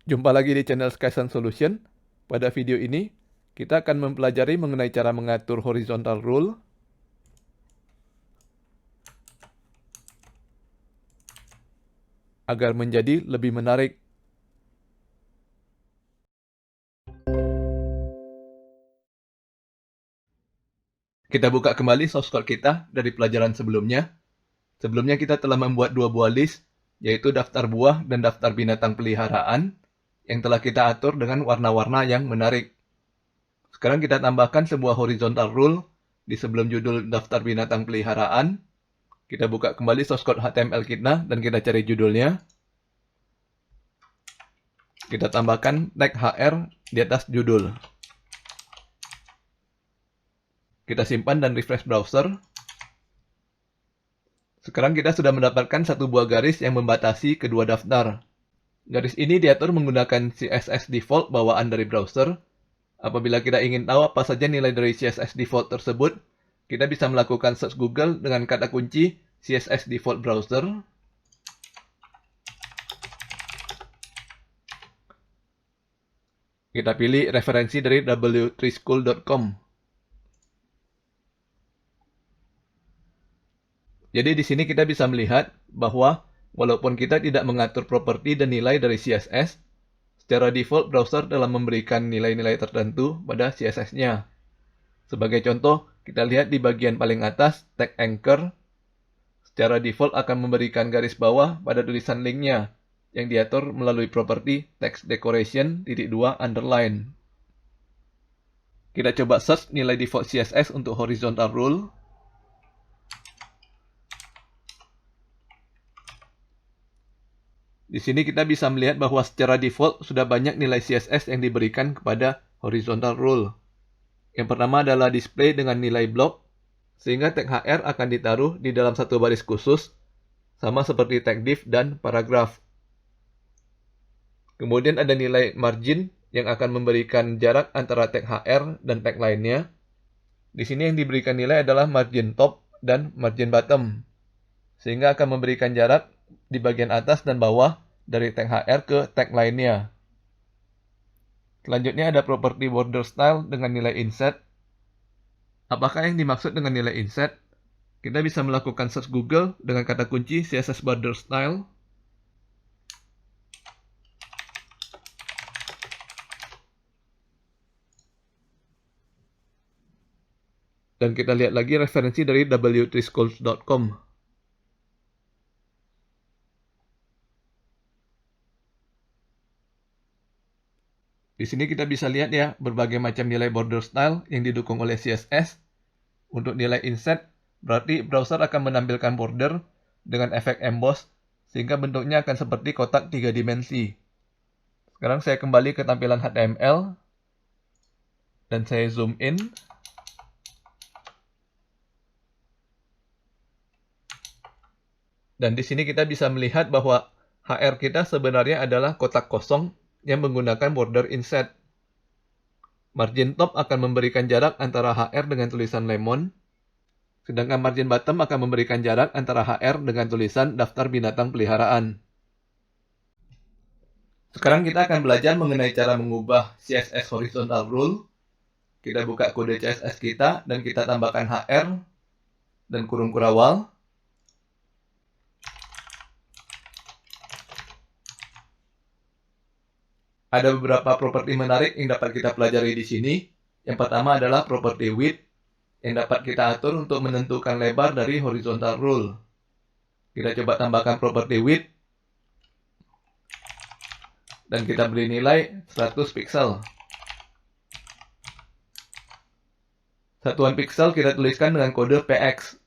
Jumpa lagi di channel Skysun Solution. Pada video ini, kita akan mempelajari mengenai cara mengatur horizontal rule agar menjadi lebih menarik. Kita buka kembali source code kita dari pelajaran sebelumnya. Sebelumnya kita telah membuat dua buah list, yaitu daftar buah dan daftar binatang peliharaan, yang telah kita atur dengan warna-warna yang menarik. Sekarang kita tambahkan sebuah horizontal rule di sebelum judul daftar binatang peliharaan. Kita buka kembali source code HTML kita dan kita cari judulnya. Kita tambahkan tag HR di atas judul. Kita simpan dan refresh browser. Sekarang kita sudah mendapatkan satu buah garis yang membatasi kedua daftar. Garis ini diatur menggunakan CSS default bawaan dari browser. Apabila kita ingin tahu apa saja nilai dari CSS default tersebut, kita bisa melakukan search Google dengan kata kunci CSS default browser. Kita pilih referensi dari w3school.com. Jadi di sini kita bisa melihat bahwa walaupun kita tidak mengatur properti dan nilai dari CSS, secara default browser telah memberikan nilai-nilai tertentu pada CSS-nya. Sebagai contoh, kita lihat di bagian paling atas, tag anchor secara default akan memberikan garis bawah pada tulisan linknya yang diatur melalui properti text decoration -2 underline. Kita coba search nilai default CSS untuk horizontal rule. Di sini kita bisa melihat bahwa secara default sudah banyak nilai CSS yang diberikan kepada horizontal rule. Yang pertama adalah display dengan nilai blok, sehingga tag HR akan ditaruh di dalam satu baris khusus, sama seperti tag div dan paragraf. Kemudian ada nilai margin yang akan memberikan jarak antara tag HR dan tag lainnya. Di sini yang diberikan nilai adalah margin top dan margin bottom, sehingga akan memberikan jarak di bagian atas dan bawah dari tag HR ke tag lainnya. Selanjutnya ada properti border style dengan nilai inset. Apakah yang dimaksud dengan nilai inset? Kita bisa melakukan search Google dengan kata kunci CSS border style. Dan kita lihat lagi referensi dari w3schools.com. Di sini kita bisa lihat ya berbagai macam nilai border style yang didukung oleh CSS. Untuk nilai inset, berarti browser akan menampilkan border dengan efek emboss sehingga bentuknya akan seperti kotak 3 dimensi. Sekarang saya kembali ke tampilan HTML dan saya zoom in. Dan di sini kita bisa melihat bahwa HR kita sebenarnya adalah kotak kosong yang menggunakan border inset. Margin top akan memberikan jarak antara HR dengan tulisan lemon, sedangkan margin bottom akan memberikan jarak antara HR dengan tulisan daftar binatang peliharaan. Sekarang kita akan belajar mengenai cara mengubah CSS horizontal rule. Kita buka kode CSS kita dan kita tambahkan HR dan kurung kurawal. Ada beberapa properti menarik yang dapat kita pelajari di sini. Yang pertama adalah properti width yang dapat kita atur untuk menentukan lebar dari horizontal rule. Kita coba tambahkan properti width dan kita beri nilai 100 pixel. Satuan pixel kita tuliskan dengan kode px.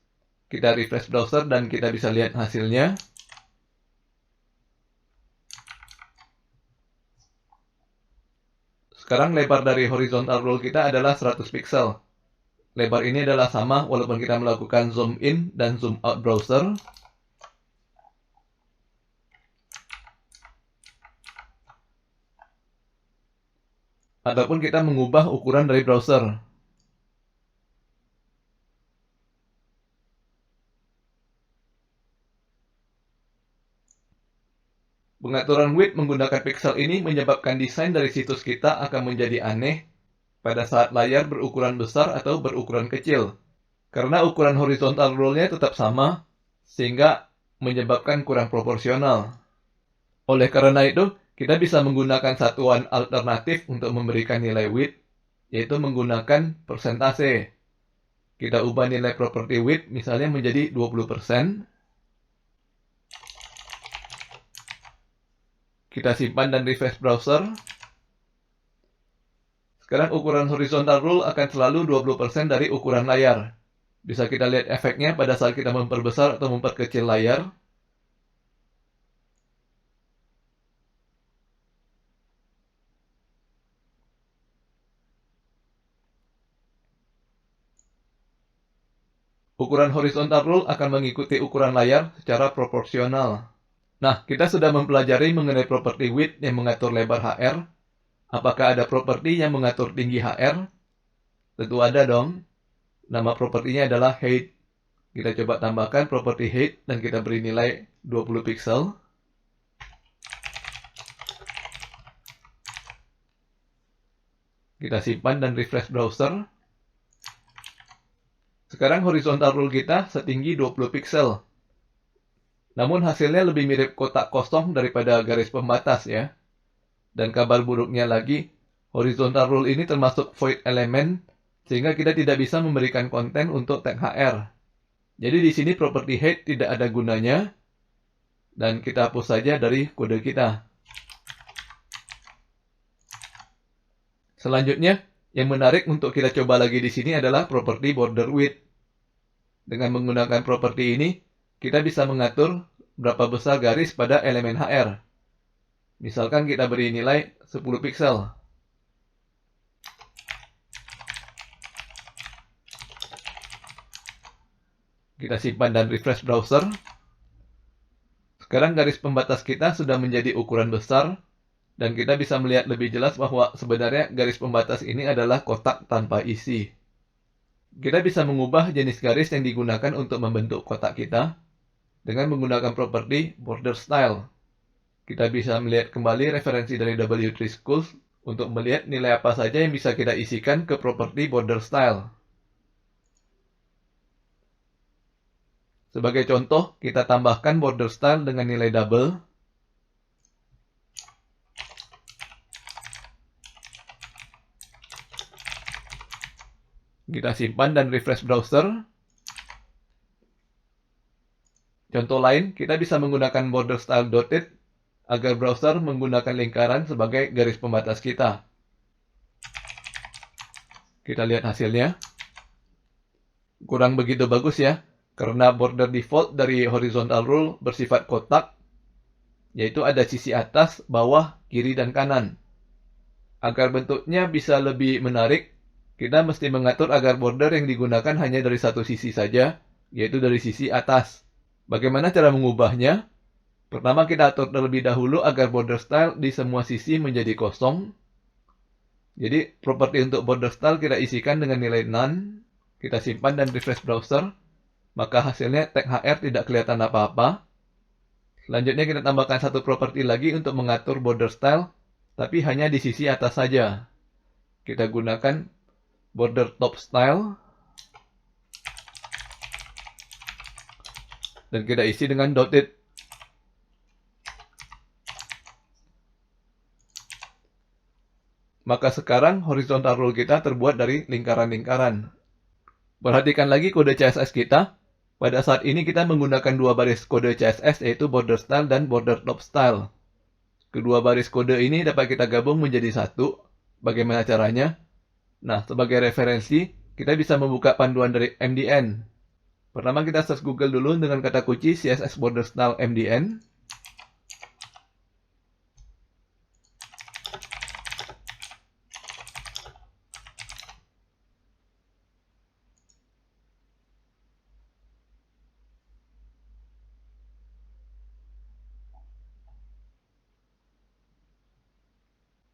Kita refresh browser dan kita bisa lihat hasilnya. Sekarang lebar dari horizontal rule kita adalah 100 pixel. Lebar ini adalah sama walaupun kita melakukan zoom in dan zoom out browser. Ataupun kita mengubah ukuran dari browser. Pengaturan width menggunakan pixel ini menyebabkan desain dari situs kita akan menjadi aneh pada saat layar berukuran besar atau berukuran kecil. Karena ukuran horizontal rule-nya tetap sama, sehingga menyebabkan kurang proporsional. Oleh karena itu, kita bisa menggunakan satuan alternatif untuk memberikan nilai width, yaitu menggunakan persentase. Kita ubah nilai property width misalnya menjadi 20%. Kita simpan dan refresh browser. Sekarang ukuran horizontal rule akan selalu 20% dari ukuran layar. Bisa kita lihat efeknya pada saat kita memperbesar atau memperkecil layar. Ukuran horizontal rule akan mengikuti ukuran layar secara proporsional. Nah, kita sudah mempelajari mengenai properti width yang mengatur lebar HR. Apakah ada properti yang mengatur tinggi HR? Tentu ada dong. Nama propertinya adalah height. Kita coba tambahkan properti height dan kita beri nilai 20 pixel. Kita simpan dan refresh browser. Sekarang horizontal rule kita setinggi 20 pixel. Namun hasilnya lebih mirip kotak kosong daripada garis pembatas ya. Dan kabar buruknya lagi, horizontal rule ini termasuk void element, sehingga kita tidak bisa memberikan konten untuk tag HR. Jadi di sini property height tidak ada gunanya, dan kita hapus saja dari kode kita. Selanjutnya, yang menarik untuk kita coba lagi di sini adalah property border width. Dengan menggunakan properti ini, kita bisa mengatur berapa besar garis pada elemen HR. Misalkan kita beri nilai 10 pixel. Kita simpan dan refresh browser. Sekarang garis pembatas kita sudah menjadi ukuran besar, dan kita bisa melihat lebih jelas bahwa sebenarnya garis pembatas ini adalah kotak tanpa isi. Kita bisa mengubah jenis garis yang digunakan untuk membentuk kotak kita dengan menggunakan properti border style. Kita bisa melihat kembali referensi dari W3 Schools untuk melihat nilai apa saja yang bisa kita isikan ke properti border style. Sebagai contoh, kita tambahkan border style dengan nilai double. Kita simpan dan refresh browser. Contoh lain, kita bisa menggunakan border style dotted agar browser menggunakan lingkaran sebagai garis pembatas kita. Kita lihat hasilnya. Kurang begitu bagus ya, karena border default dari horizontal rule bersifat kotak, yaitu ada sisi atas, bawah, kiri, dan kanan. Agar bentuknya bisa lebih menarik, kita mesti mengatur agar border yang digunakan hanya dari satu sisi saja, yaitu dari sisi atas. Bagaimana cara mengubahnya? Pertama kita atur terlebih dahulu agar border style di semua sisi menjadi kosong. Jadi properti untuk border style kita isikan dengan nilai none. Kita simpan dan refresh browser. Maka hasilnya tag HR tidak kelihatan apa-apa. Selanjutnya kita tambahkan satu properti lagi untuk mengatur border style, tapi hanya di sisi atas saja. Kita gunakan border top style. Dan kita isi dengan dotted. Maka sekarang horizontal rule kita terbuat dari lingkaran-lingkaran. Perhatikan lagi kode CSS kita. Pada saat ini kita menggunakan dua baris kode CSS yaitu border style dan border top style. Kedua baris kode ini dapat kita gabung menjadi satu. Bagaimana caranya? Nah, sebagai referensi, kita bisa membuka panduan dari MDN. Pertama kita search Google dulu dengan kata kunci CSS border style MDN.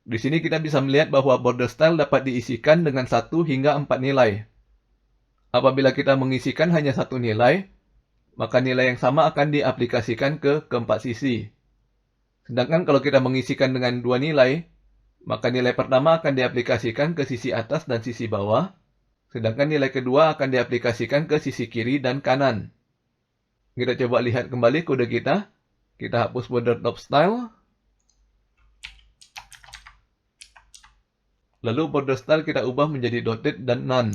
Di sini kita bisa melihat bahwa border style dapat diisikan dengan 1 hingga 4 nilai. Apabila kita mengisikan hanya satu nilai, maka nilai yang sama akan diaplikasikan ke keempat sisi. Sedangkan kalau kita mengisikan dengan dua nilai, maka nilai pertama akan diaplikasikan ke sisi atas dan sisi bawah, sedangkan nilai kedua akan diaplikasikan ke sisi kiri dan kanan. Kita coba lihat kembali kode kita. Kita hapus border top style. Lalu border style kita ubah menjadi dotted dan none.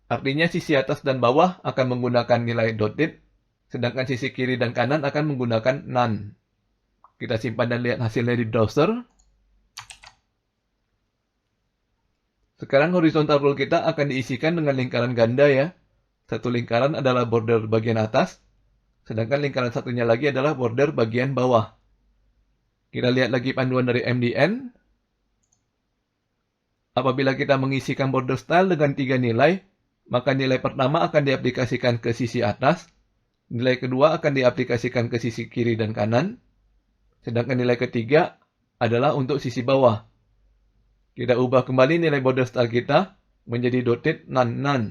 Artinya sisi atas dan bawah akan menggunakan nilai dotted, sedangkan sisi kiri dan kanan akan menggunakan none. Kita simpan dan lihat hasilnya di browser. Sekarang horizontal rule kita akan diisikan dengan lingkaran ganda ya. Satu lingkaran adalah border bagian atas, sedangkan lingkaran satunya lagi adalah border bagian bawah. Kita lihat lagi panduan dari MDN. Apabila kita mengisikan border style dengan 3 nilai, maka nilai pertama akan diaplikasikan ke sisi atas, nilai kedua akan diaplikasikan ke sisi kiri dan kanan, sedangkan nilai ketiga adalah untuk sisi bawah. Kita ubah kembali nilai border style kita menjadi dotted none none.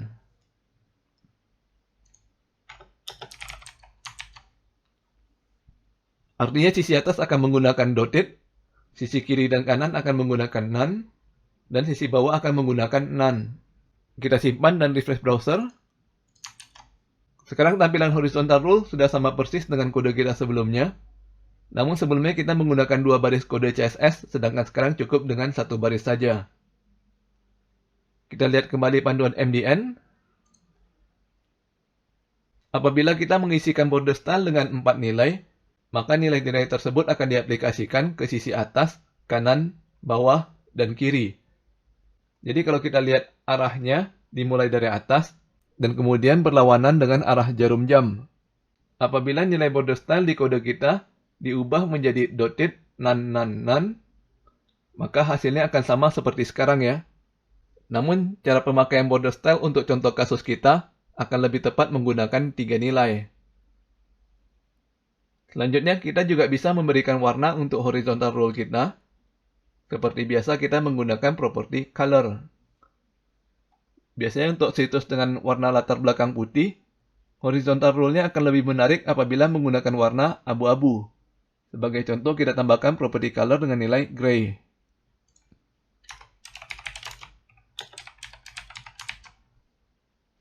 Artinya sisi atas akan menggunakan dotted, sisi kiri dan kanan akan menggunakan none, dan sisi bawah akan menggunakan none. Kita simpan dan refresh browser. Sekarang tampilan horizontal rule sudah sama persis dengan kode kita sebelumnya. Namun sebelumnya kita menggunakan 2 baris kode CSS, sedangkan sekarang cukup dengan 1 baris saja. Kita lihat kembali panduan MDN. Apabila kita mengisikan border style dengan 4 nilai, maka nilai-nilai tersebut akan diaplikasikan ke sisi atas, kanan, bawah, dan kiri. Jadi kalau kita lihat arahnya dimulai dari atas, dan kemudian berlawanan dengan arah jarum jam. Apabila nilai border style di kode kita diubah menjadi dotted none none none, maka hasilnya akan sama seperti sekarang ya. Namun cara pemakaian border style untuk contoh kasus kita akan lebih tepat menggunakan 3 nilai. Selanjutnya kita juga bisa memberikan warna untuk horizontal rule kita. Seperti biasa kita menggunakan properti color. Biasanya untuk situs dengan warna latar belakang putih, horizontal rule-nya akan lebih menarik apabila menggunakan warna abu-abu. Sebagai contoh kita tambahkan properti color dengan nilai gray.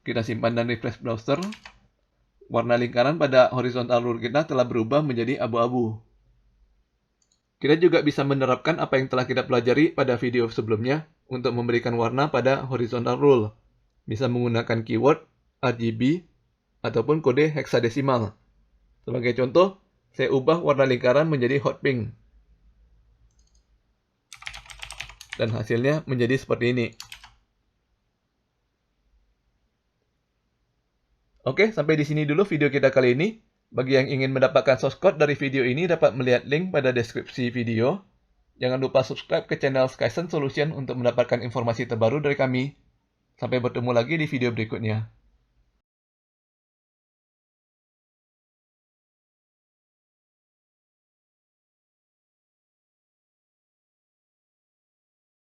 Kita simpan dan refresh browser. Warna lingkaran pada horizontal rule kita telah berubah menjadi abu-abu. Kita juga bisa menerapkan apa yang telah kita pelajari pada video sebelumnya untuk memberikan warna pada horizontal rule. Bisa menggunakan keyword, RGB, ataupun kode heksadesimal. Sebagai contoh, saya ubah warna lingkaran menjadi hot pink. Dan hasilnya menjadi seperti ini. Oke, sampai di sini dulu video kita kali ini. Bagi yang ingin mendapatkan source code dari video ini dapat melihat link pada deskripsi video. Jangan lupa subscribe ke channel Skysense Solution untuk mendapatkan informasi terbaru dari kami. Sampai bertemu lagi di video berikutnya.